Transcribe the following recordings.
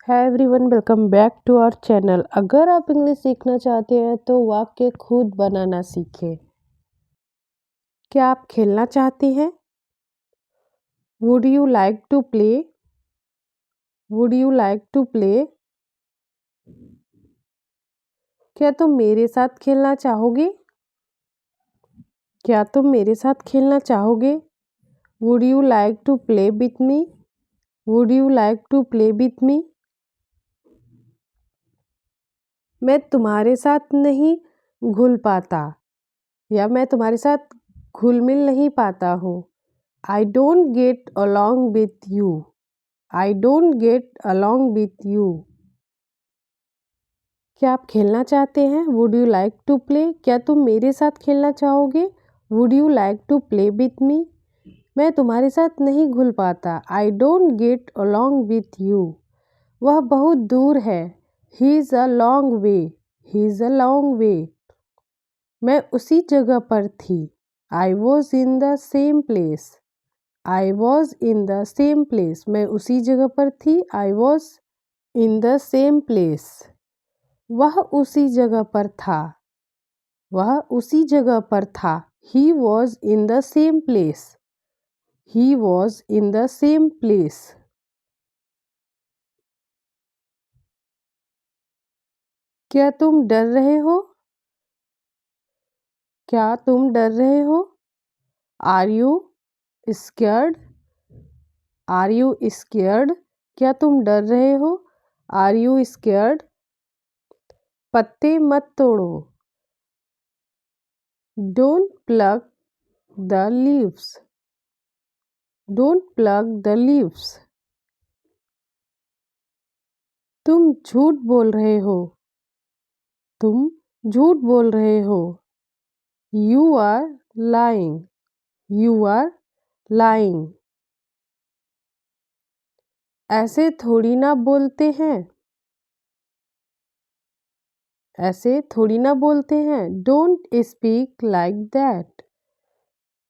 Hi everyone, welcome back to our channel. अगर आप English सीखना चाहते हैं तो वाक्य खुद बनाना सीखें। क्या आप खेलना चाहते हैं? Would you like to play? Would you like to play? क्या तुम मेरे साथ खेलना चाहोगे? क्या तुम मेरे साथ खेलना चाहोगे? Would you like to play with me? Would you like to play with me? मैं तुम्हारे साथ नहीं घुल पाता या मैं तुम्हारे साथ घुल मिल नहीं पाता हूँ। I don't get along with you. I don't get along with you. क्या आप खेलना चाहते हैं? Would you like to play? क्या तुम मेरे साथ खेलना चाहोगे? Would you like to play with me? मैं तुम्हारे साथ नहीं घुल पाता। I don't get along with you. वह बहुत दूर है। He is a long way. He is a long way. मैं उसी जगह पर थी। I was in the same place. I was in the same place. मैं उसी जगह पर थी। I was in the same place. वह उसी जगह पर था। वह उसी जगह पर था। He was in the same place. He was in the same place. क्या तुम डर रहे हो? क्या तुम डर रहे हो? Are you scared? Are you scared? क्या तुम डर रहे हो? Are you scared? पत्ते मत तोड़ो। Don't pluck the leaves. Don't pluck the leaves. तुम झूठ बोल रहे हो। तुम झूठ बोल रहे हो। You are lying. You are lying. ऐसे थोड़ी ना बोलते हैं। ऐसे थोड़ी ना बोलते हैं। Don't speak like that.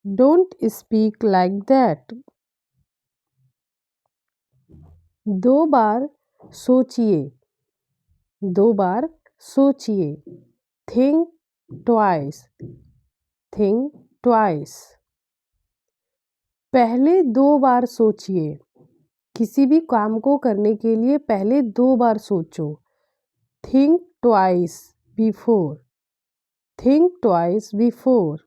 Don't speak like that. दो बार सोचिए। दो बार सोचिए। Think twice. Think twice. पहले दो बार सोचिए। किसी भी काम को करने के लिए पहले दो बार सोचो। Think twice before. Think twice before.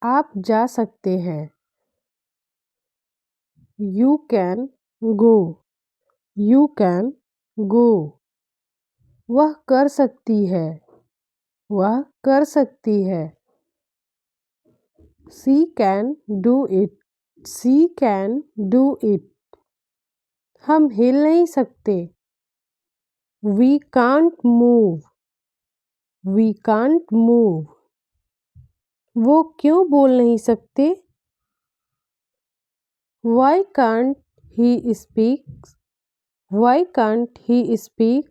आप जा सकते हैं। You can go. You can go. वह कर सकती है। वह कर सकती है। She can do it. She can do it. हम हिल नहीं सकते। We can't move. We can't move. वो क्यों बोल नहीं सकते? Why can't he speak? Why can't he speak?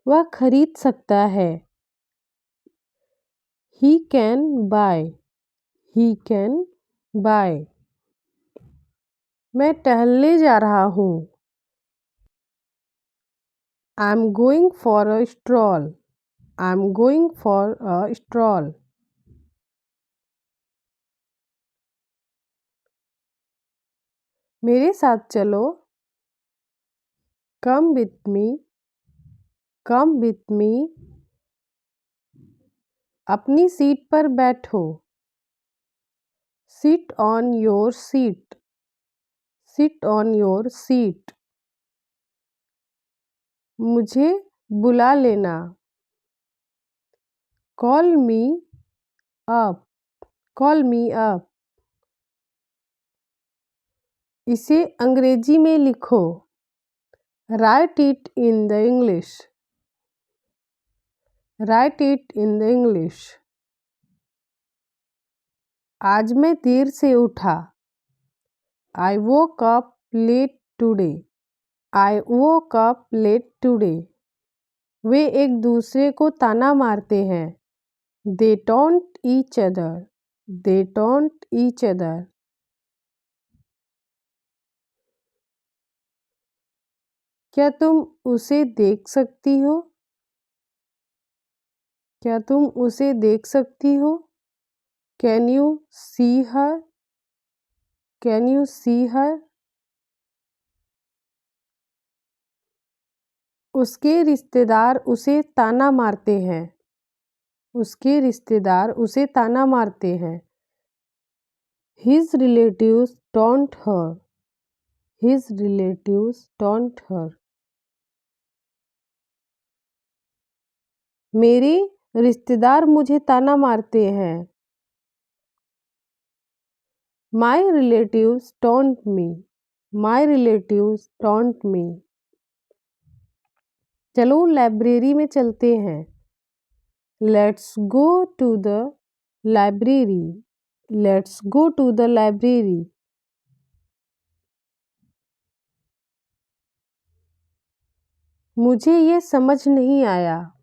वह खरीद सकता है। He can buy. He can buy. मैं टहलने जा रहा हूँ। I'm going for a stroll. I'm going for a stroll. मेरे साथ चलो। Come with me. Come with me. अपनी सीट पर बैठो। Sit on your seat. Sit on your seat. मुझे बुला लेना। Call me up. Call me up. इसे अंग्रेजी में लिखो। Write it in the English. Write it in the English. आज मैं देर से उठा। I woke up late today. I woke up late today. वे एक दूसरे को ताना मारते हैं। They taunt each other. They taunt each other. क्या तुम उसे देख सकती हो? क्या तुम उसे देख सकती हो? Can you see her? Can you see her? उसके रिश्तेदार उसे ताना मारते हैं। उसके रिश्तेदार उसे ताना मारते हैं। His relatives taunt her. His relatives taunt her. मेरे रिश्तेदार मुझे ताना मारते हैं। My relatives taunt me. My relatives taunt me. चलो लाइब्रेरी में चलते हैं। Let's go to the library. Let's go to the library. मुझे ये समझ नहीं आया।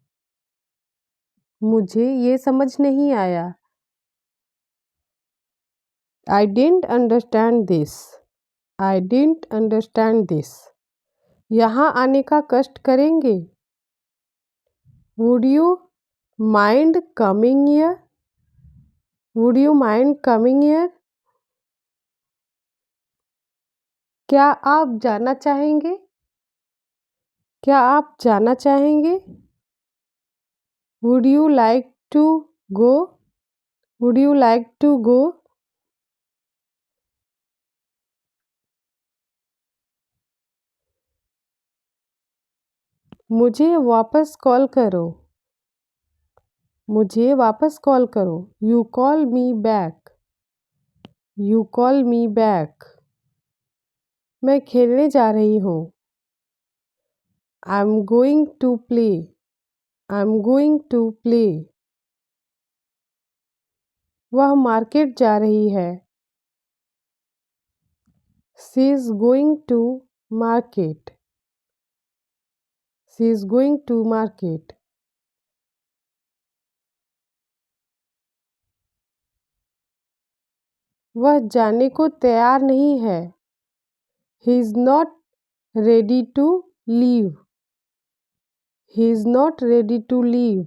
मुझे ये समझ नहीं आया। I didn't understand this. I didn't understand this. यहाँ आने का कष्ट करेंगे? Would you mind coming here? Would you mind coming here? क्या आप जाना चाहेंगे? क्या आप जाना चाहेंगे? Would you like to go? Would you like to go? मुझे वापस कॉल करो। मुझे वापस कॉल करो। You call me back. You call me back. मैं खेलने जा रही हूँ। I'm going to play. I'm going to play. वह मार्केट जा रही है। She is going to market. She is going to market. वह जाने को तैयार नहीं है। He is not ready to leave. He is not ready to leave.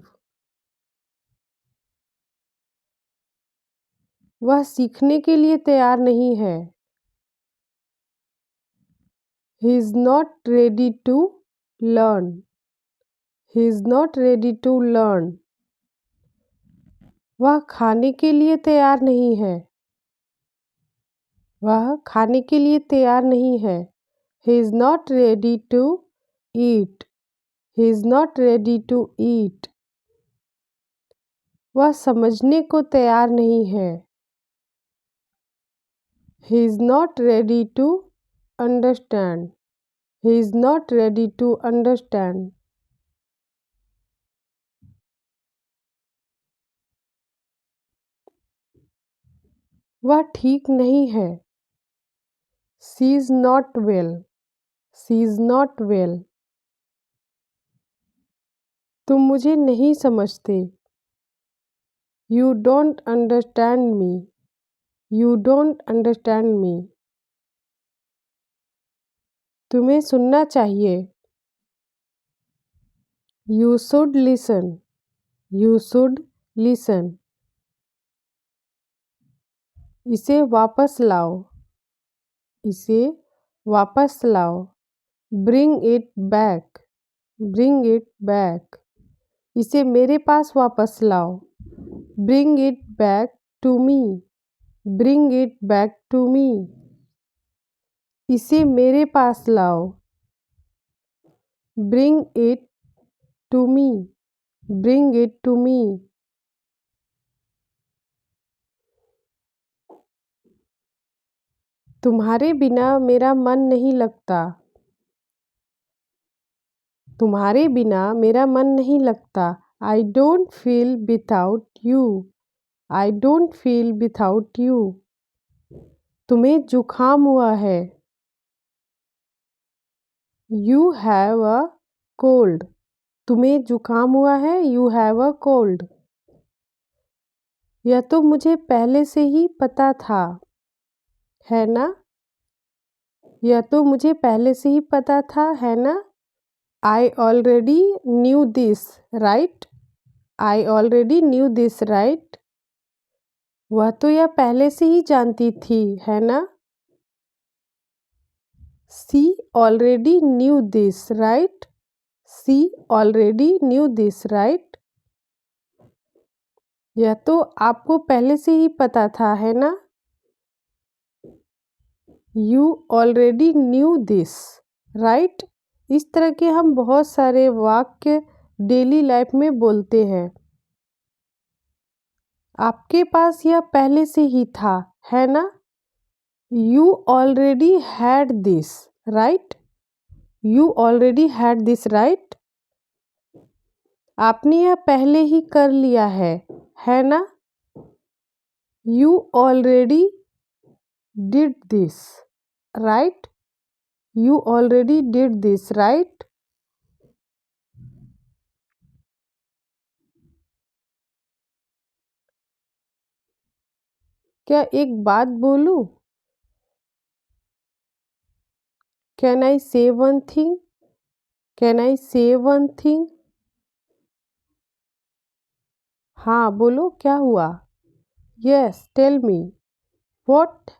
वह सीखने के लिए तैयार नहीं है। He is not ready to learn. He is not ready to learn. वह खाने के लिए तैयार नहीं है। वह खाने के लिए तैयार नहीं है। He is not ready to eat. He is not ready to eat. वह समझने को तैयार नहीं है। He is not ready to understand. He is not ready to understand. वह ठीक नहीं है। She is not well. She is not well. तुम मुझे नहीं समझते। You don't understand me. You don't understand me. तुम्हें सुनना चाहिए। You should listen. You should listen. इसे वापस लाओ। इसे वापस लाओ। Bring it back. Bring it back. इसे मेरे पास वापस लाओ। Bring it back to me. Bring it back to me. इसे मेरे पास लाओ। Bring it to me. Bring it to me. तुम्हारे बिना मेरा मन नहीं लगता। तुम्हारे बिना मेरा मन नहीं लगता। I don't feel without you. I don't feel without you. तुम्हें जुखाम हुआ है। You have a cold. तुम्हें जुखाम हुआ है। You have a cold. यह तो मुझे पहले से ही पता था, है ना? यह तो मुझे पहले से ही पता था, है ना? I already knew this, right? I already knew this, right? वह तो यह पहले से ही जानती थी, है ना? She already knew this, right? She already knew this, right? यह तो आपको पहले से ही पता था, है ना? You already knew this, right? इस तरह के हम बहुत सारे वाक्य डेली लाइफ में बोलते हैं। आपके पास यह पहले से ही था, है ना? You already had this, right? You already had this, right? आपने यह पहले ही कर लिया है ना? You already did this, right? You already did this, right? क्या एक बात बोलूं? Can I say one thing? Can I say one thing? हाँ बोलो, क्या हुआ? Yes, tell me. What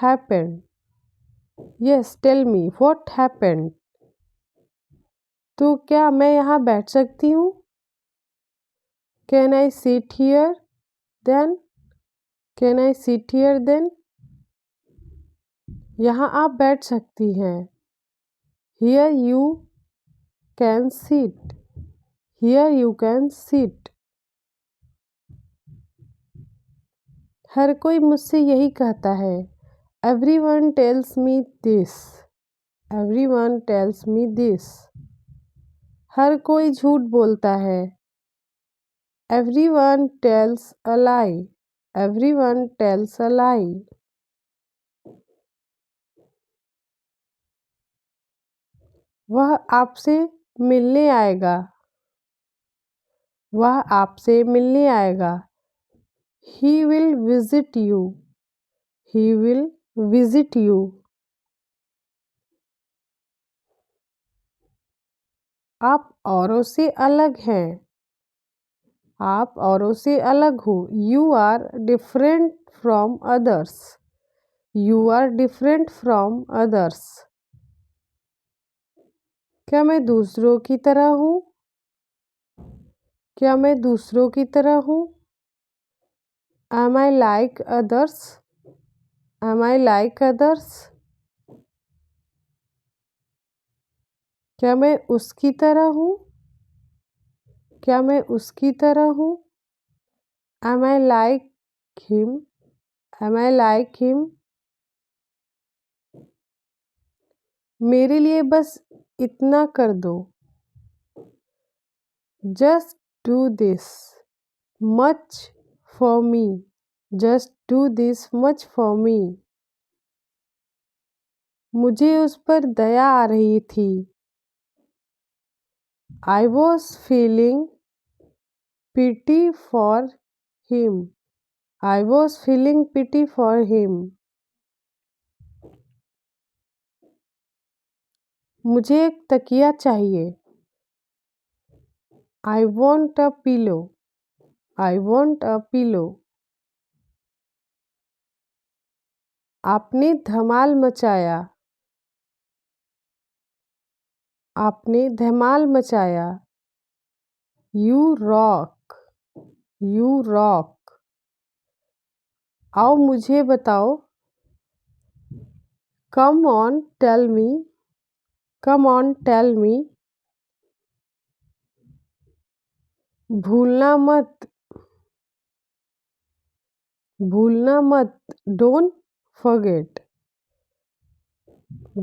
happened? Yes, tell me. What happened? तो क्या मैं यहाँ बैठ सकती हूँ? Can I sit here then? Can I sit here then? यहाँ आप बैठ सकती हैं। Here you can sit. Here you can sit. हर कोई मुझसे यही कहता है। Everyone tells me this. Everyone tells me this. हर कोई झूठ बोलता है। Everyone tells a lie. Everyone tells a lie. वह आपसे मिलने आएगा। वह आपसे मिलने आएगा। He will visit you. He will visit you. आप औरों से अलग हैं। आप औरों से अलग हो। You are different from others. You are different from others. क्या मैं दूसरों की तरह हूँ? क्या मैं दूसरों की तरह हूँ? Am I like others? Am I like others? क्या मैं उसकी तरह हूँ? क्या मैं उसकी तरह हूँ? Am I like him? Am I like him? मेरे लिए बस इतना कर दो। Just do this much for me. Just do this much for me. मुझे उस पर दया आ रही थी। I was feeling pity for him. I was feeling pity for him. मुझे एक तकिया चाहिए। I want a pillow. I want a pillow. आपने धमाल मचाया। आपने धमाल मचाया। You rock. You rock. आओ मुझे बताओ। Come on, tell me. Come on, tell me. भूलना मत। भूलना मत। Don't forget.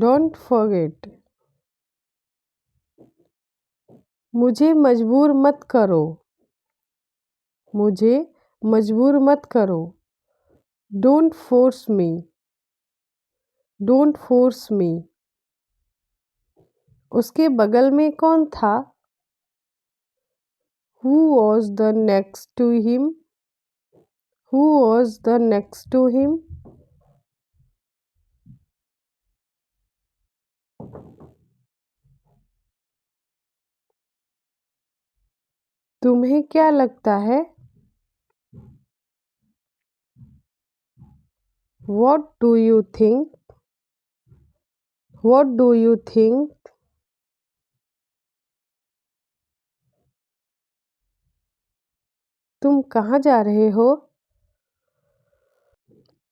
Don't forget. मुझे मजबूर मत करो। मुझे मजबूर मत करो। Don't force me. Don't force me. उसके बगल में कौन था? Who was the next to him? Who was the next to him? तुम्हें क्या लगता है? What do you think? What do you think? तुम कहाँ जा रहे हो?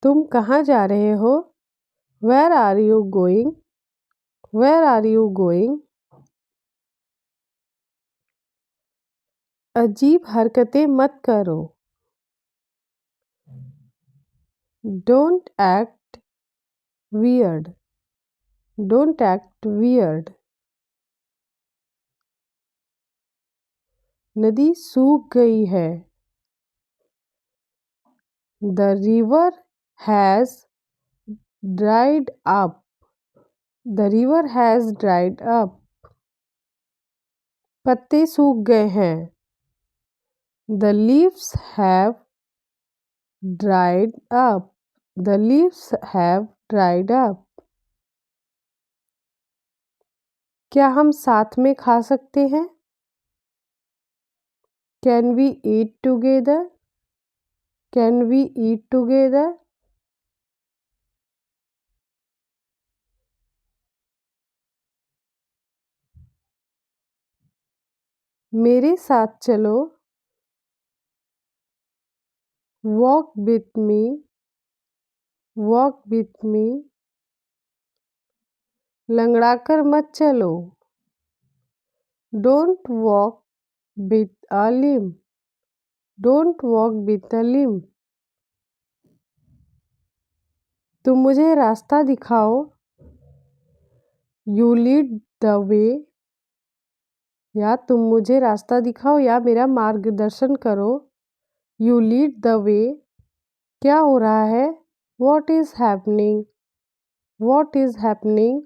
तुम कहाँ जा रहे हो? Where are you going? Where are you going? अजीब हरकतें मत करो। Don't act weird. Don't act weird. नदी सूख गई है। The river has dried up. The river has dried up. पत्ते सूख गए हैं। The leaves have dried up. The leaves have dried up. क्या हम साथ में खा सकते हैं? Can we eat together? Can we eat together? मेरे साथ चलो। Walk with me. Walk with me. लंगड़ाकर मत चलो। Don't walk with a limp. Don't walk with a limp. तुम मुझे रास्ता दिखाओ। You lead the way. या तुम मुझे रास्ता दिखाओ या मेरा मार्गदर्शन करो। You lead the way. क्या हो रहा है? What is happening? What is happening?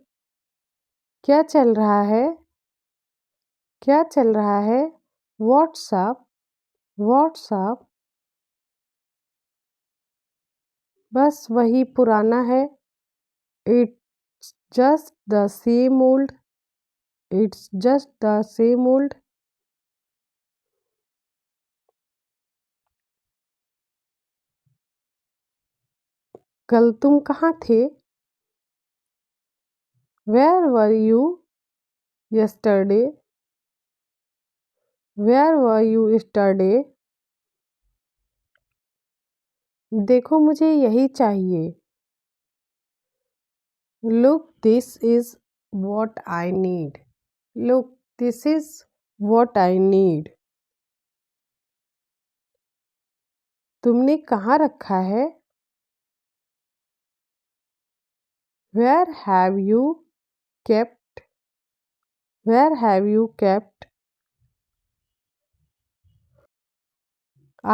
क्या चल रहा है? क्या चल रहा है? What's up? What's up? बस वही पुराना है। It's just the same old. It's just the same old. कल तुम कहाँ थे? Where were you yesterday? Where were you yesterday? देखो मुझे यही चाहिए। Look, this is what I need. Look, this is what I need. तुमने कहाँ रखा है? Where have you kept? Where have you kept?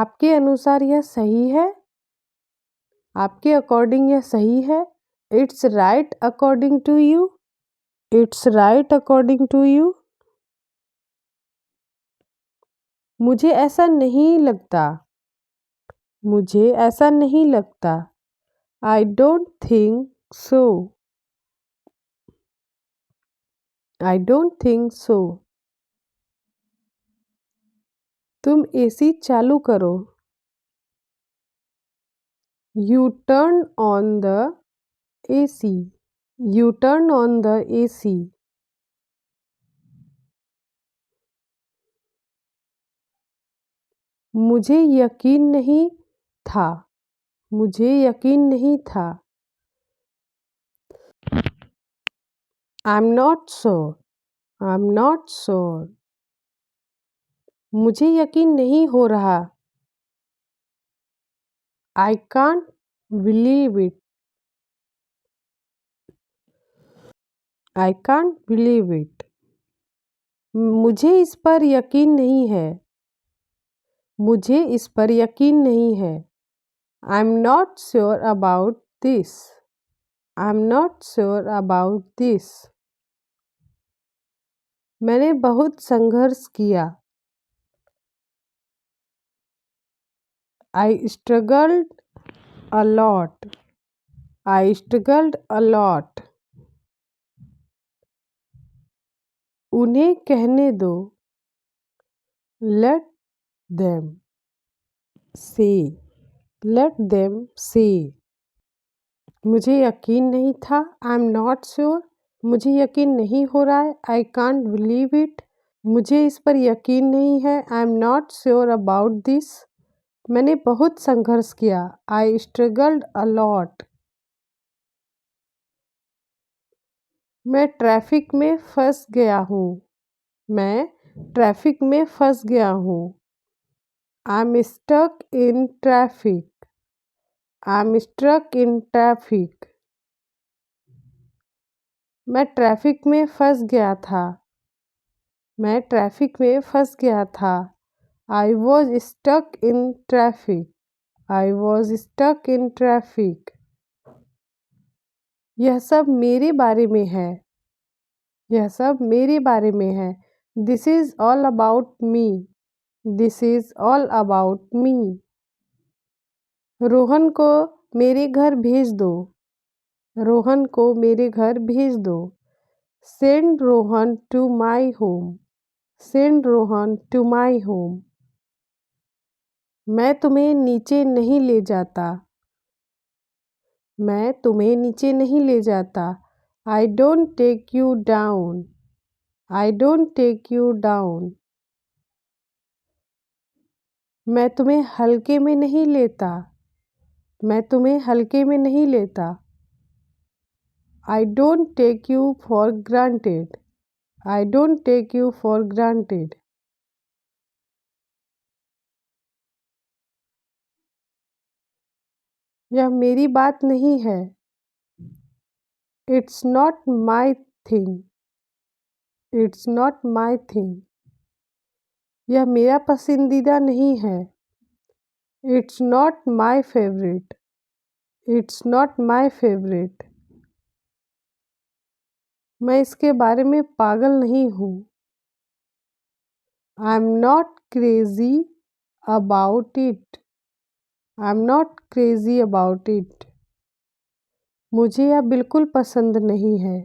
आपके अनुसार यह सही है? आपके अकॉर्डिंग यह सही है? It's right according to you. It's right according to you. मुझे ऐसा नहीं लगता। मुझे ऐसा नहीं लगता। I don't think so. I don't think so. तुम एसी चालू करो। You turn on the AC. You turn on the AC. मुझे यकीन नहीं था। मुझे यकीन नहीं था। I'm not sure. I'm not sure. मुझे यकीन नहीं हो रहा। I can't believe it. I can't believe it. मुझे इस पर यकीन नहीं है। मुझे इस पर यकीन नहीं है। I'm not sure about this. I'm not sure about this. मैंने बहुत संघर्ष किया। I struggled a lot. I struggled a lot. उन्हें कहने दो। Let them say, let them say। मुझे यकीन नहीं था, आई एम नॉट श्योर। मुझे यकीन नहीं हो रहा है, आई कांट बिलीव इट। मुझे इस पर यकीन नहीं है, आई am not sure about this. मैंने बहुत संघर्ष किया, आई स्ट्रगल्ड अ लॉट। मैं ट्रैफिक में फंस गया हूँ। मैं ट्रैफिक में फंस गया हूँ। I am stuck in traffic. I am struck in traffic. मैं ट्रैफिक में फंस गया था। मैं ट्रैफिक में फंस गया था। I was stuck in traffic. I was stuck in traffic. यह सब मेरे बारे में है। यह सब मेरे बारे में है। This is all about me. This is all about me. Rohan को मेरे घर भेज दो। रोहन को मेरे घर भेज दो। Send Rohan to my home. Send Rohan to my home. मैं तुम्हें नीचे नहीं ले जाता। मैं तुम्हें नीचे नहीं ले जाता। I don't take you down. I don't take you down. मैं तुम्हें हल्के में नहीं लेता। मैं तुम्हें हल्के में नहीं लेता। I don't take you for granted. I don't take you for granted. यह मेरी बात नहीं है। It's not my thing. It's not my thing. यह मेरा पसंदीदा नहीं है। It's not my favourite. It's not my favourite. मैं इसके बारे में पागल नहीं हूँ। I am not crazy about it. I am not crazy about it. मुझे यह बिल्कुल पसंद नहीं है।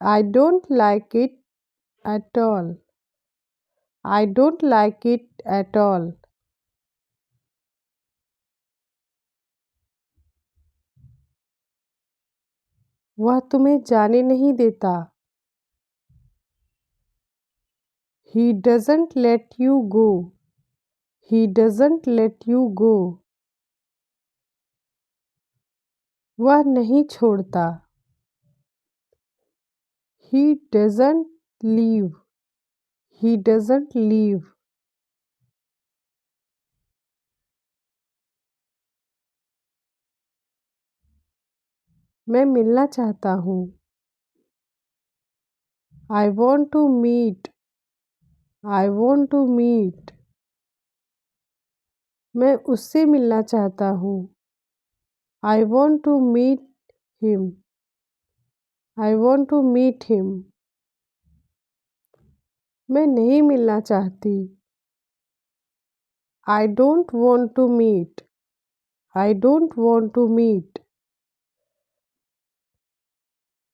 I don't like it at all. I don't like it at all. वह तुम्हें जाने नहीं देता। He doesn't let you go. He doesn't let you go. वह नहीं छोड़ता। He doesn't leave. He doesn't leave. मैं मिलना चाहता हूँ। I want to meet. I want to meet. मैं उससे मिलना चाहता हूँ। I want to meet him. I want to meet him. मैं नहीं मिलना चाहती। I don't want to meet. I don't want to meet.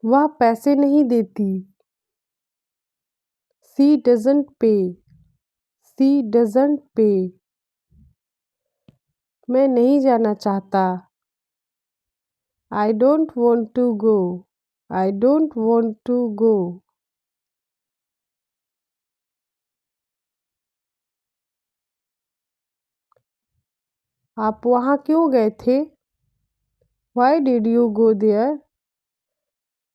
वह पैसे नहीं देती। She doesn't pay. She doesn't pay. मैं नहीं जाना चाहता। I don't want to go. I don't want to go. आप वहाँ क्यों गए थे? Why did you go there?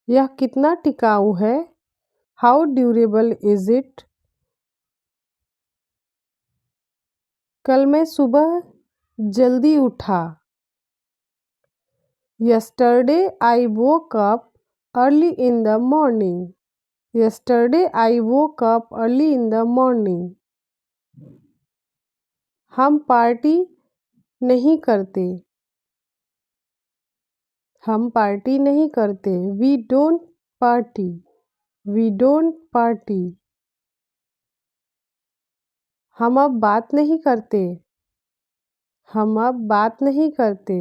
यह कितना टिकाऊ है? How durable is it? कल मैं सुबह जल्दी उठा। Yesterday I woke up early in the morning. Yesterday I woke up early in the morning. हम पार्टी नहीं करते। हम पार्टी नहीं करते। We don't party. We don't party. हम अब बात नहीं करते। हम अब बात नहीं करते।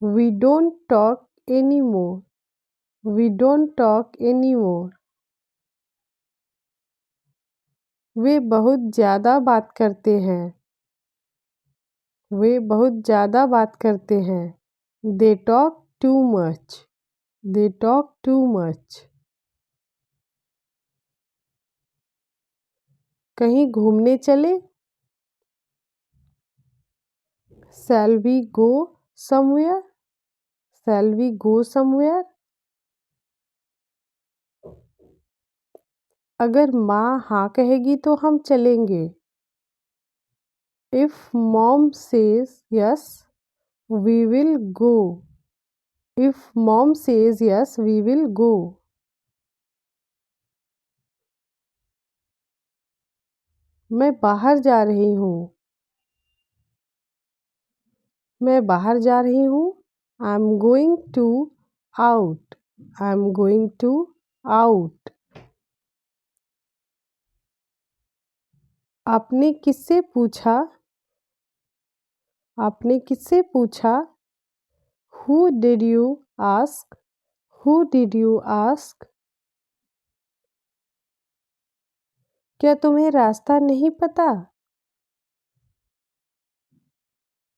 We don't talk any more. We don't talk any more. वे बहुत ज़्यादा बात करते हैं। वे बहुत ज़्यादा बात करते हैं। They talk too much. They talk too much. कहीं घूमने चले? Shall we go somewhere? Shall we go somewhere? अगर माँ हाँ कहेगी तो हम चलेंगे। If mom says yes, we will go. If mom says yes, we will go. मैं बाहर जा रही हूँ। मैं बाहर जा रही हूँ। I'm going to out. I'm going to out. आपने किससे पूछा? आपने किससे पूछा? Who did you ask? Who did you ask? क्या तुम्हें रास्ता नहीं पता?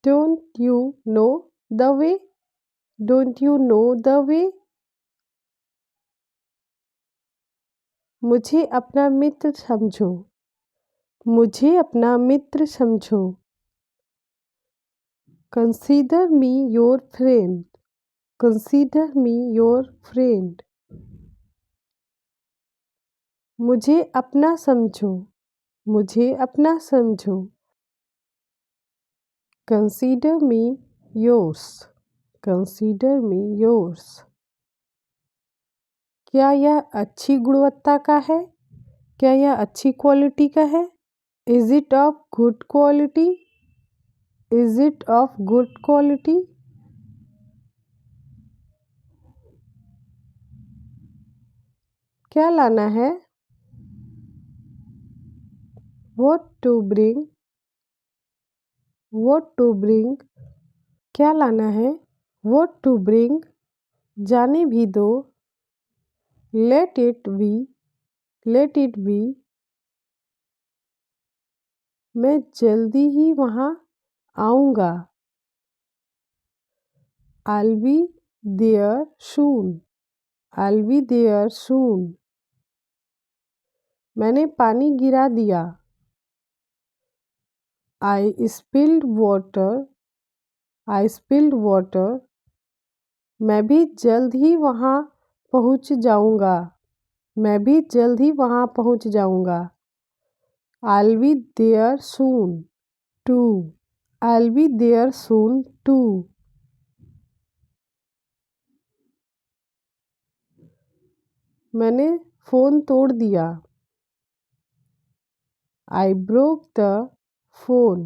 Don't you know the way? Don't you know the way? मुझे अपना मित्र समझो। मुझे अपना मित्र समझो। Consider me your friend. Consider me your friend. मुझे अपना समझो। मुझे अपना समझो। Consider me yours. Consider me yours. क्या यह अच्छी गुणवत्ता का है? क्या यह अच्छी क्वालिटी का है? Is it of good quality? Is it of good quality? क्या लाना है? What to bring? What to bring? क्या लाना है? What to bring? जाने भी दो। Let it be. Let it be. मैं जल्दी ही वहाँ आऊँगा। I'll be there soon. I'll be there soon. मैंने पानी गिरा दिया। I spilled water. I spilled water. मैं भी जल्द ही वहाँ पहुँच जाऊँगा। मैं भी जल्द ही वहाँ पहुँच जाऊँगा। I'll be there soon too. I'll be there soon too. मैंने फ़ोन तोड़ दिया। I broke the phone.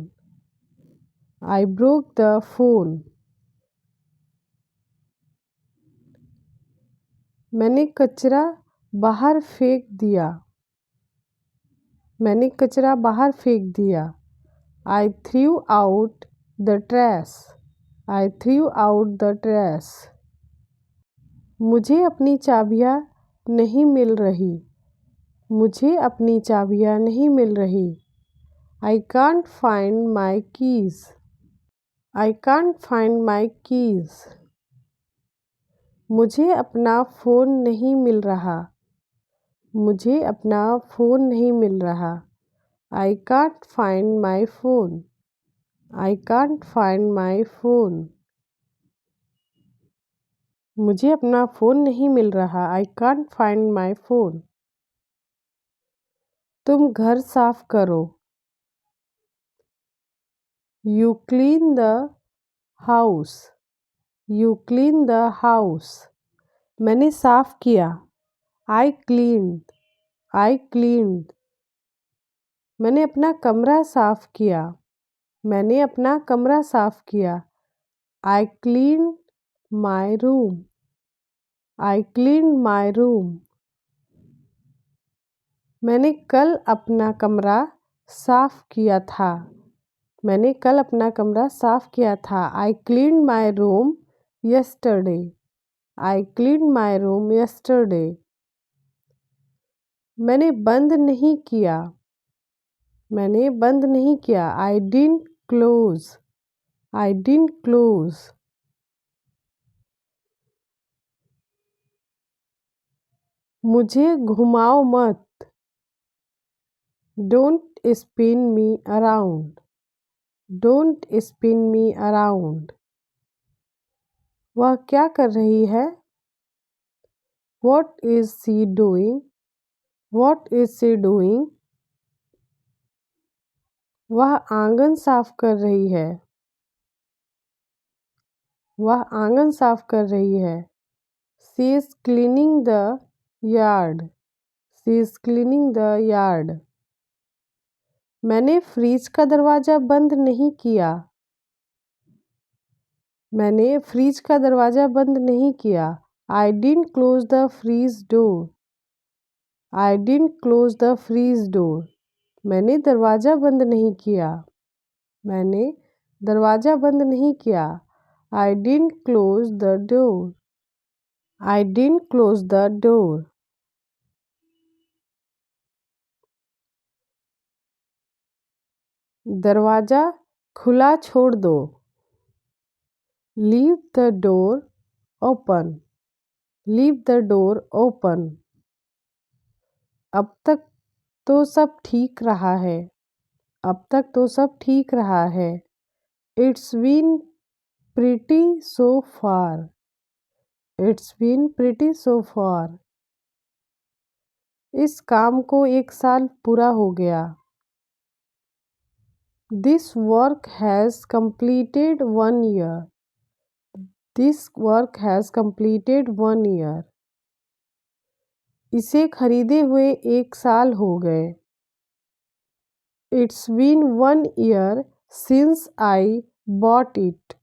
I broke the phone. मैंने कचरा बाहर फेंक दिया। मैंने कचरा बाहर फेंक दिया। I threw out the trash. I threw out the trash. मुझे अपनी चाबियाँ नहीं मिल रही। मुझे अपनी चाबियाँ नहीं मिल रही। I can't find my keys. I can't find my keys. मुझे अपना फ़ोन नहीं मिल रहा। मुझे अपना फ़ोन नहीं मिल रहा। I can't find my phone. I can't find my phone. मुझे अपना फ़ोन नहीं मिल रहा। I can't find my phone. तुम घर साफ करो। You clean the house. You clean the house. मैंने साफ किया। I cleaned. I cleaned. मैंने अपना कमरा साफ किया। मैंने अपना कमरा साफ किया। I cleaned my room. I cleaned my room. मैंने कल अपना कमरा साफ किया था। मैंने कल अपना कमरा साफ किया था। I cleaned my room yesterday. I cleaned my room yesterday. मैंने बंद नहीं किया। मैंने बंद नहीं किया। I didn't close. I didn't close. मुझे घुमाओ मत। Don't spin me around. Don't spin me around. वह क्या कर रही है? What is she doing? What is she doing? वह आंगन साफ कर रही है। वह आंगन साफ कर रही है। She is cleaning the yard. She is cleaning the yard. मैंने फ्रिज का दरवाज़ा बंद नहीं किया। मैंने फ्रिज का दरवाज़ा बंद नहीं किया। I didn't close the fridge door. I didn't close the fridge door. मैंने दरवाज़ा बंद नहीं किया। मैंने दरवाज़ा बंद नहीं किया। I didn't close the door. I didn't close the door. दरवाज़ा खुला छोड़ दो। Leave the door open. Leave the door open. अब तक तो सब ठीक रहा है। अब तक तो सब ठीक रहा है। It's been pretty so far. It's been pretty so far. इस काम को 1 साल पूरा हो गया। This work has completed 1 year. This work has completed 1 year. इसे खरीदे हुए 1 साल हो गए। It's been 1 year since I bought it.